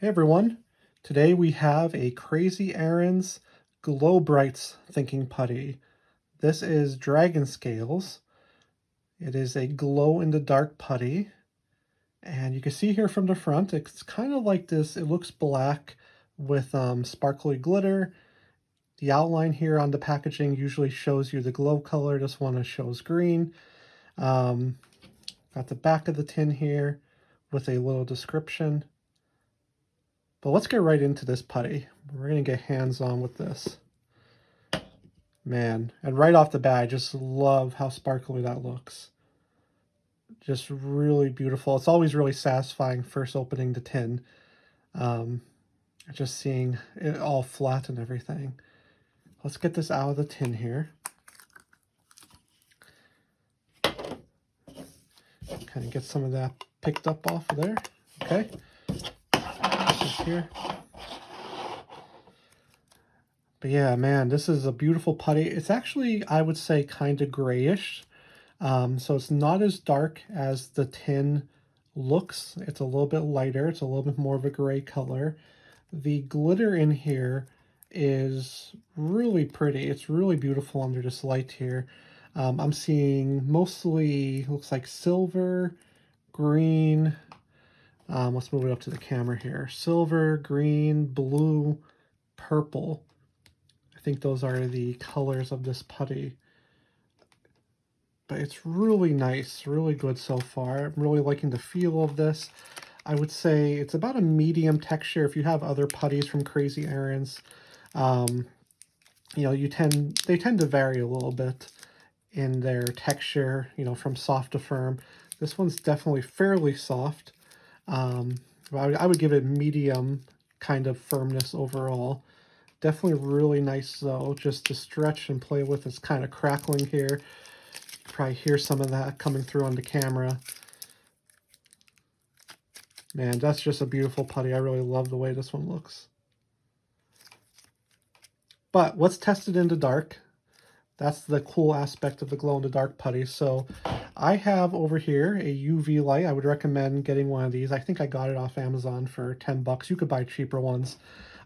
Hey everyone, today we have a Crazy Aaron's Glow Brights Thinking Putty. This is Dragon Scales. It is a glow-in-the-dark putty, and you can see here from the front, it's kind of like this. It looks black with sparkly glitter. The outline here on the packaging usually shows you the glow color. This one shows green. Got the back of the tin here with a little description. But let's get right into this putty. We're going to get hands-on with this. Man, and right off the bat, I just love how sparkly that looks. Just really beautiful. It's always really satisfying first opening the tin. Just seeing it all flat and everything. Let's get this out of the tin here. Kind of get some of that picked up off of there. Okay. Here. But yeah, man, this is a beautiful putty. It's actually, I would say, kind of grayish. So it's not as dark as the tin looks. It's a little bit lighter. It's a little bit more of a gray color. The glitter in here is really pretty. It's really beautiful under this light here. I'm seeing mostly, looks like silver, green. Let's move it up to the camera here. Silver, green, blue, purple. I think those are the colors of this putty. But it's really nice, really good so far. I'm really liking the feel of this. I would say it's about a medium texture. If you have other putties from Crazy Aaron's, you know, they tend to vary a little bit in their texture, you know, from soft to firm. This one's definitely fairly soft. I would give it medium kind of firmness overall. Definitely really nice though, just to stretch and play with. It's kind of crackling here. Probably hear some of that coming through on the camera. Man, that's just a beautiful putty. I really love the way this one looks. But let's test it in the dark. That's the cool aspect of the glow-in-the-dark putty. So I have over here a UV light. I would recommend getting one of these. I think I got it off Amazon for 10 bucks. You could buy cheaper ones.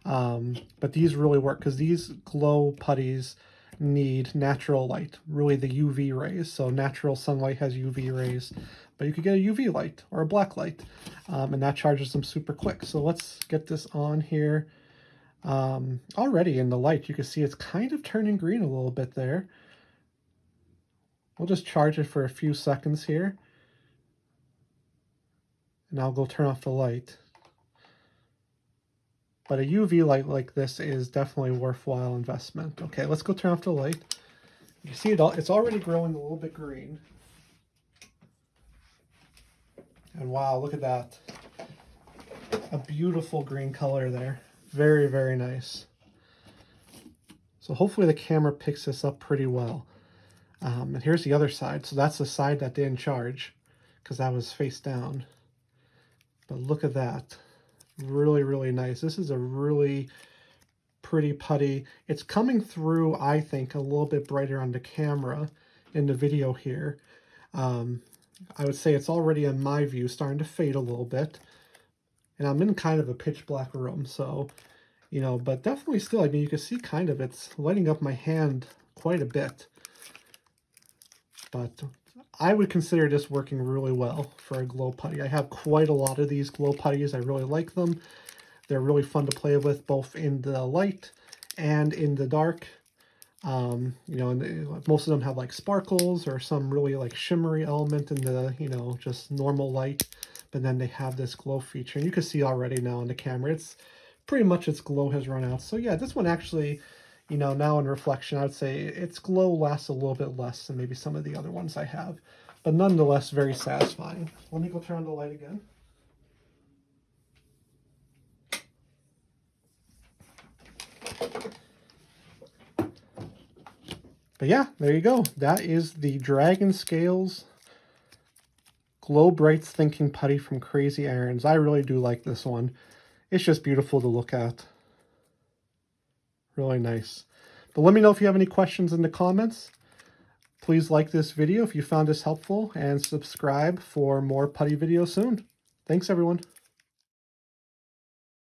But these really work because these glow putties need natural light, really the UV rays. So natural sunlight has UV rays, but you could get a UV light or a black light, and that charges them super quick. So let's get this on here. Already in the light, you can see it's kind of turning green a little bit there. We'll just charge it for a few seconds here. And I'll go turn off the light. But a UV light like this is definitely a worthwhile investment. Okay, let's go turn off the light. You see it's already growing a little bit green. And wow, look at that. A beautiful green color there. Very, very nice. So hopefully the camera picks this up pretty well. And here's the other side. So that's the side that didn't charge because that was face down. But look at that. Really, really nice. This is a really pretty putty. It's coming through, I think, a little bit brighter on the camera in the video here. I would say it's already, in my view, starting to fade a little bit. And I'm in kind of a pitch black room, so, you know, but definitely still, I mean, you can see kind of it's lighting up my hand quite a bit. But I would consider this working really well for a glow putty. I have quite a lot of these glow putties. I really like them. They're really fun to play with, both in the light and in the dark. You know, and most of them have like sparkles or some really like shimmery element in the, you know, just normal light. But then they have this glow feature, and you can see already now on the camera, it's pretty much its glow has run out. So yeah, this one actually, you know, now in reflection, I would say its glow lasts a little bit less than maybe some of the other ones I have, but nonetheless very satisfying. Let me go turn on the light again. But yeah, there you go. That is the Dragon Scales Glow Brights Thinking Putty from Crazy Aaron's. I really do like this one. It's just beautiful to look at. Really nice. But let me know if you have any questions in the comments. Please like this video if you found this helpful, and subscribe for more putty videos soon. Thanks, everyone.